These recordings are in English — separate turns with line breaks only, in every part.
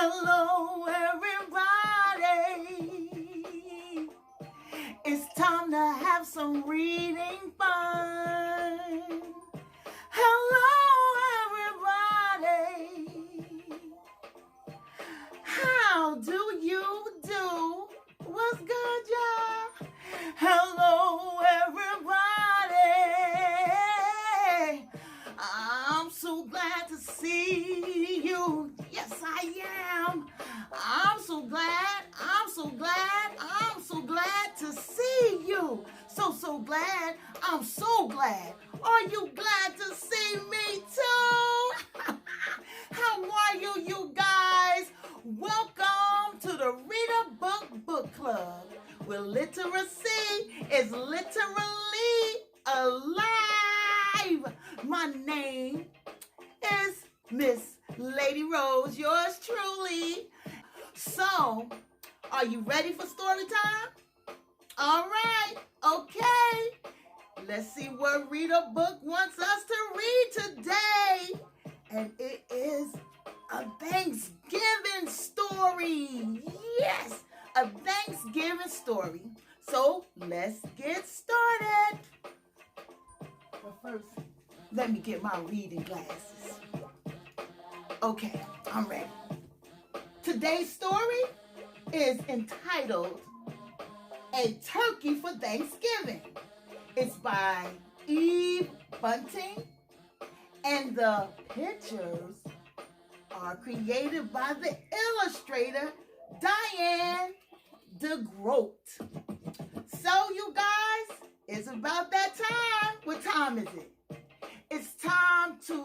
Hello, everybody. It's time to have some reading fun. Hello, everybody. How do you do? What's good, y'all? Hello, everybody. I'm so glad to see you. Yes, I am. I'm so glad to see you. So glad. I'm so glad. Are you glad to see me too? How are you guys? Welcome to the Reader Book Club, where literacy is literally alive. My name is Miss Lady Rose, yours truly. So, are you ready for story time? All right, okay. Let's see what Reader Book wants us to read today. And it is a Thanksgiving story. Yes, a Thanksgiving story. So, let's get started. But first, let me get my reading glasses. Okay, I'm ready. Today's story is entitled A Turkey for Thanksgiving. It's by Bunting, and the pictures are created by the illustrator Diane DeGroat. So you guys, it's about that time. What time is it? It's time to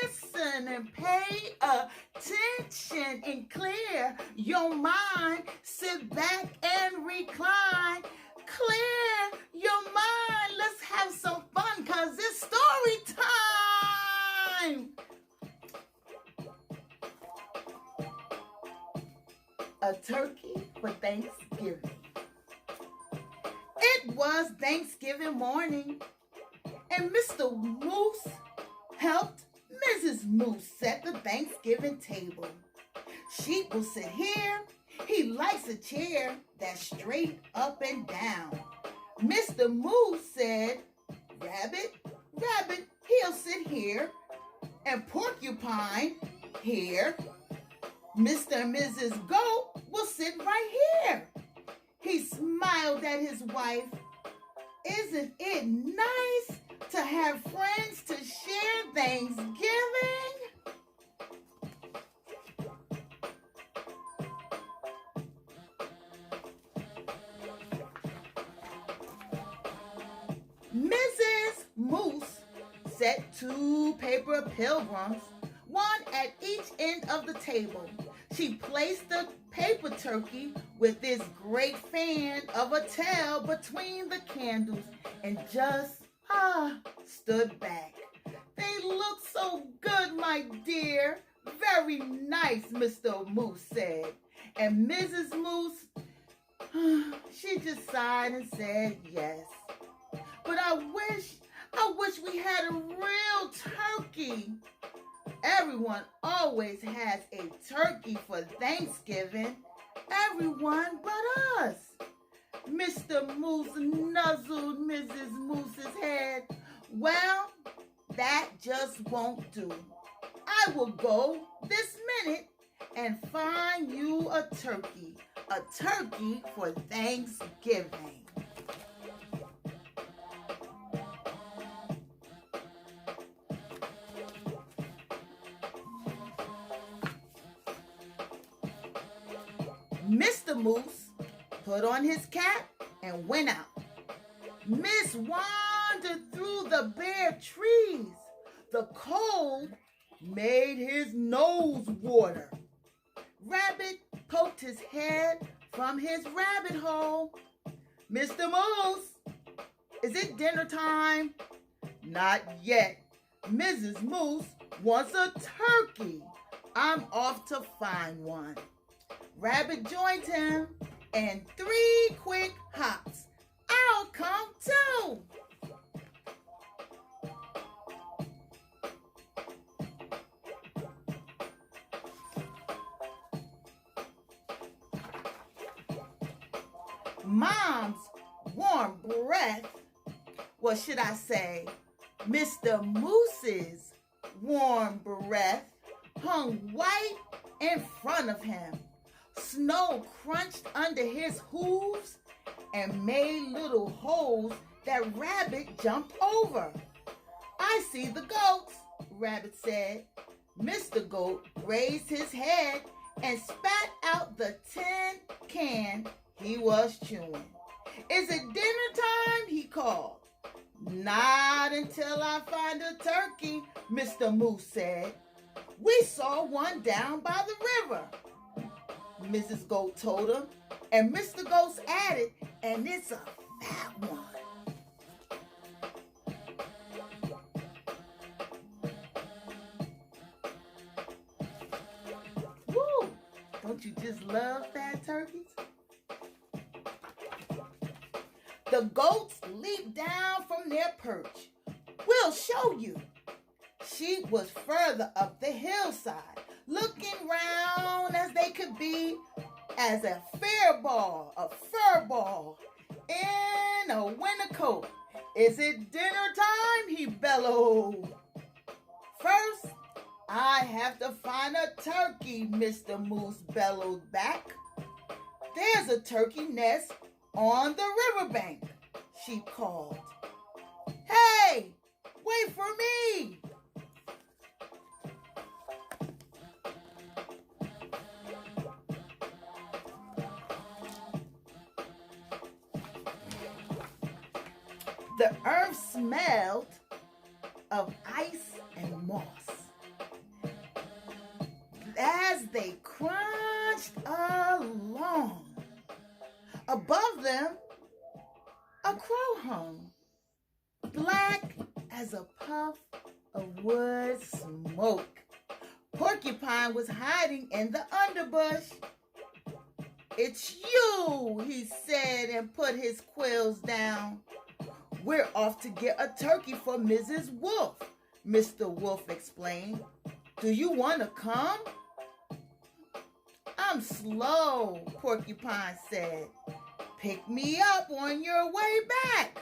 listen and pay attention and clear your mind. Sit back and recline. Clear your mind. Let's have some fun because it's story time. A turkey for Thanksgiving. It was Thanksgiving morning, and Mr. Moose helped Mrs. Moose set the Thanksgiving table. Sheep will sit here. He likes a chair that's straight up and down. Mr. Moose said, Rabbit, he'll sit here. And Porcupine, here. Mr. and Mrs. Goat will sit right here. He smiled at his wife. Isn't it nice to have friends to share Thanksgiving? Mrs. Moose set 2 paper pilgrims, one at each end of the table. She placed the paper turkey with this great fan of a tail between the candles and just stood back. They look so good, my dear. Very nice, Mr. Moose said. And Mrs. Moose, she just sighed and said yes. But I wish we had a real turkey. Everyone always has a turkey for Thanksgiving. Everyone but us. Mr. Moose nuzzled Mrs. Moose's head. Well, that just won't do. I will go this minute and find you a turkey for Thanksgiving. Mr. Moose put on his cap and went out. Miss wandered through the bare trees. The cold made his nose water. Rabbit poked his head from his rabbit hole. Mr. Moose, is it dinner time? Not yet. Mrs. Moose wants a turkey. I'm off to find one. Rabbit joined him, and 3 quick hops. I'll come too. Mom's warm breath, what should I say, Mr. Moose's warm breath hung white in front of him. Snow crunched under his hooves and made little holes that Rabbit jumped over. I see the goats, Rabbit said. Mr. Goat raised his head and spat out the tin can he was chewing. Is it dinner time? He called. Not until I find a turkey, Mr. Moose said. We saw one down by the river, Mrs. Goat told him, and Mr. Goat added, and it's a fat one. Woo! Don't you just love fat turkeys? The goats leaped down from their perch. We'll show you. Sheep was further up the hillside, looking round as they could be as a fur ball in a winter coat. Is it dinner time? He bellowed. First, I have to find a turkey, Mr. Moose bellowed back. There's a turkey nest on the riverbank, Sheep called. Hey, wait for me! The earth smelled of ice and moss as they crunched along. Above them, a crow hung, black as a puff of wood smoke. Porcupine was hiding in the underbush. It's you, he said and put his quills down. We're off to get a turkey for Mrs. Wolf, Mr. Wolf explained. Do you want to come? I'm slow, Porcupine said. Pick me up on your way back.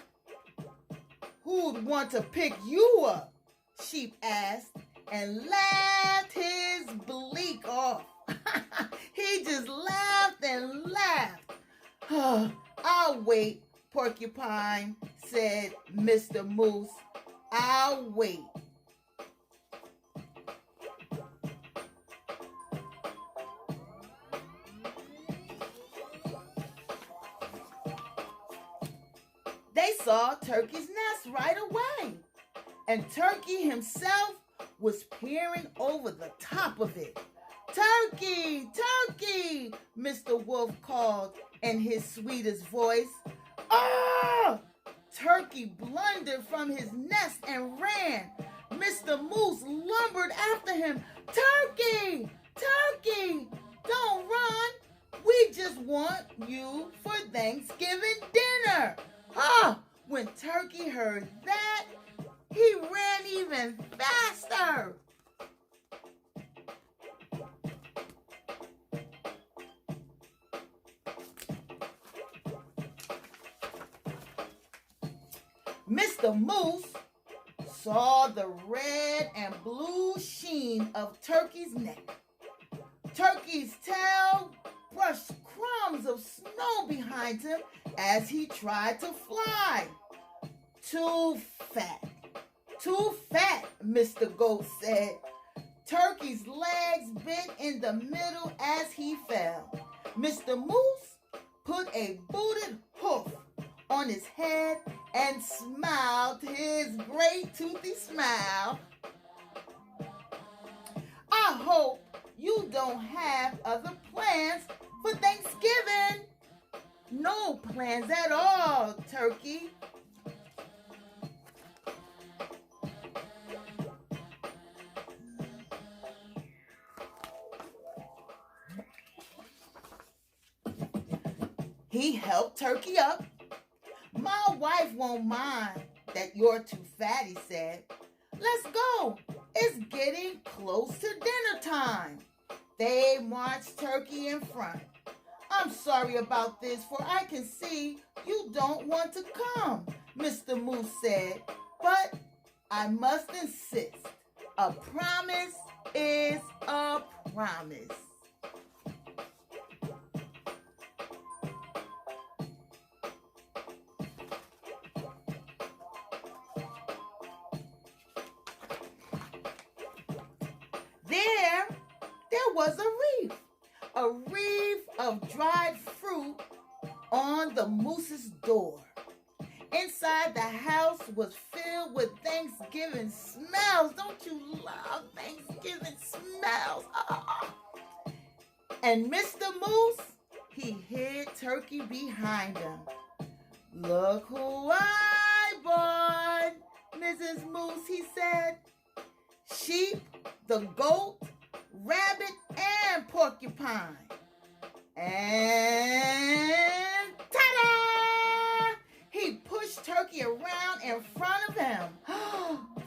Who'd want to pick you up? Sheep asked and laughed his bleak off. He just laughed and laughed. I'll wait, Porcupine said Mr. Moose. I'll wait. They saw Turkey's nest right away, and Turkey himself was peering over the top of it. Turkey, Turkey, Mr. Wolf called in his sweetest voice. Ah! Turkey blundered from his nest and ran. Mr. Moose lumbered after him. Turkey, Turkey, don't run. We just want you for Thanksgiving dinner. When Turkey heard that, he ran even faster. Mr. Moose saw the red and blue sheen of Turkey's neck. Turkey's tail brushed crumbs of snow behind him as he tried to fly. Too fat, Mr. Goat said. Turkey's legs bent in the middle as he fell. Mr. Moose put a booted hoof on his head and smiled his great toothy smile. I hope you don't have other plans for Thanksgiving. No plans at all, Turkey. He helped Turkey up. My wife won't mind that you're too fat, he said. Let's go. It's getting close to dinner time. They marched Turkey in front. I'm sorry about this, for I can see you don't want to come, Mr. Moose said. But I must insist. A promise is a promise. There was a wreath of dried fruit on the moose's door. Inside the house was filled with Thanksgiving smells. Don't you love Thanksgiving smells? And Mr. Moose, he hid Turkey behind him. Look who I bought, Mrs. Moose, he said. Sheep, the goat, rabbit, and porcupine. And ta-da! He pushed Turkey around in front of him.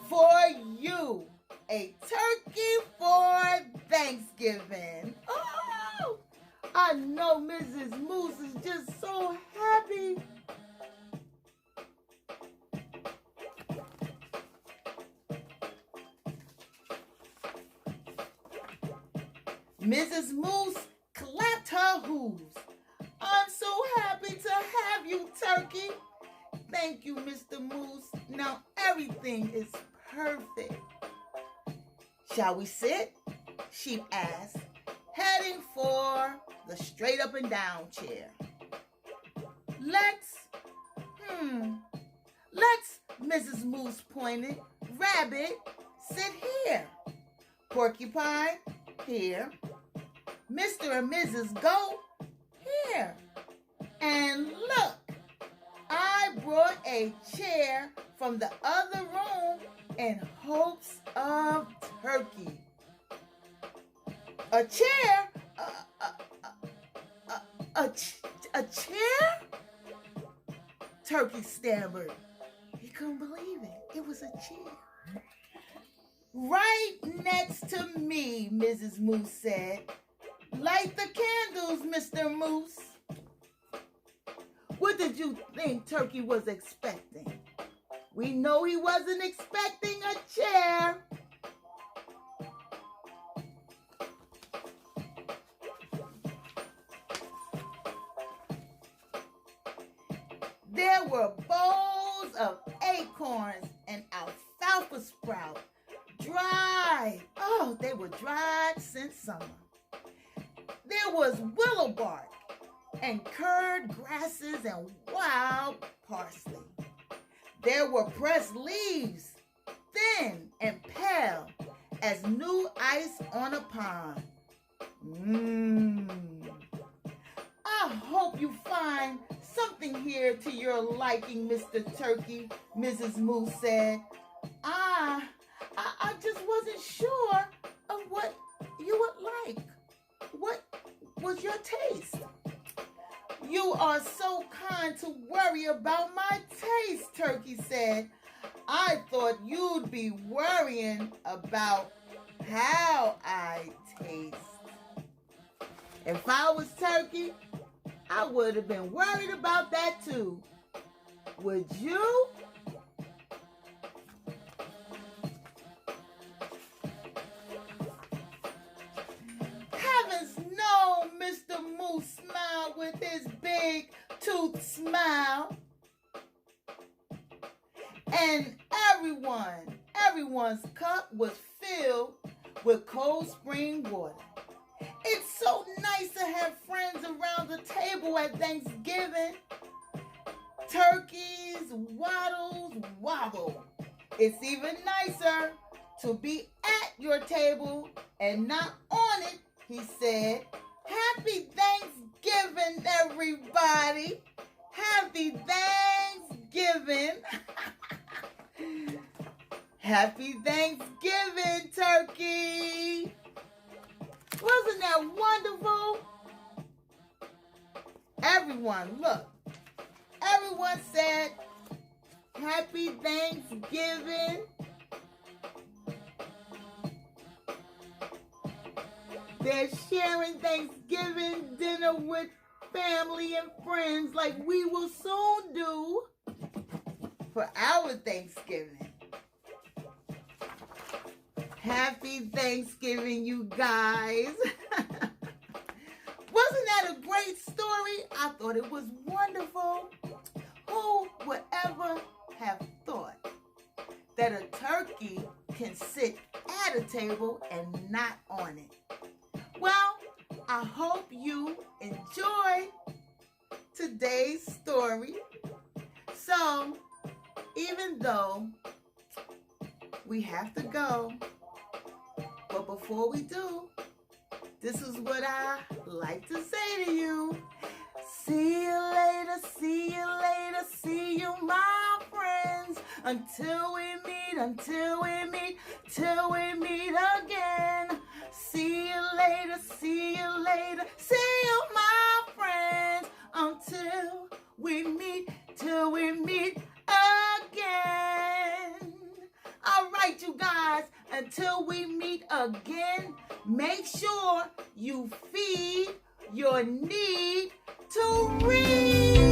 For you, a turkey for Thanksgiving. Oh, I know Mrs. Moose is just so happy. Mrs. Moose clapped her hooves. I'm so happy to have you, Turkey. Thank you, Mr. Moose. Now everything is perfect. Shall we sit? Sheep asked, heading for the straight up and down chair. Let's, Mrs. Moose pointed. Rabbit, sit here. Porcupine, here. Mr. and Mrs. Goat, here. And look, I brought a chair from the other room in hopes of turkey. A chair? A chair? Turkey stammered. He couldn't believe it. It was a chair. Right next to me, Mrs. Moose said. Light the candles, Mr. Moose. What did you think Turkey was expecting? We know he wasn't expecting a chair. There were bowls of acorns and alfalfa sprout. Dried. Oh, they were dried since summer. There was willow bark and curd grasses and wild parsley. There were pressed leaves, thin and pale as new ice on a pond. I hope you find something here to your liking, Mr. Turkey, Mrs. Moose said. I just wasn't sure of what you would like. What was your taste? You are so kind to worry about my taste, Turkey said. I thought you'd be worrying about how I taste. If I was Turkey, I would have been worried about that too. Would you? Heavens no, Mr. Moose smiled with his big tooth smile. And everyone's cup was filled with cold spring water. It's so nice to have friends around the table at Thanksgiving. Turkeys, waddles, wobble. It's even nicer to be at your table and not on it, he said. Happy Thanksgiving, everybody. Happy Thanksgiving. Happy Thanksgiving, Turkey. Wasn't that wonderful? Everyone said, Happy Thanksgiving. They're sharing Thanksgiving dinner with family and friends like we will soon do for our Thanksgiving. Happy Thanksgiving, you guys. Wasn't that a great story? I thought it was wonderful. Who would ever have thought that a turkey can sit at a table and not on it? Well, I hope you enjoy today's story. So, even though we have to go, but before we do, this is what I like to say to you. See you later, see you later, see you, my friends. Until we meet, till we meet again. See you later, see you later, see you, my friends. Until we meet, till we meet again. All right, you guys, until we meet again, make sure you feed your need to read.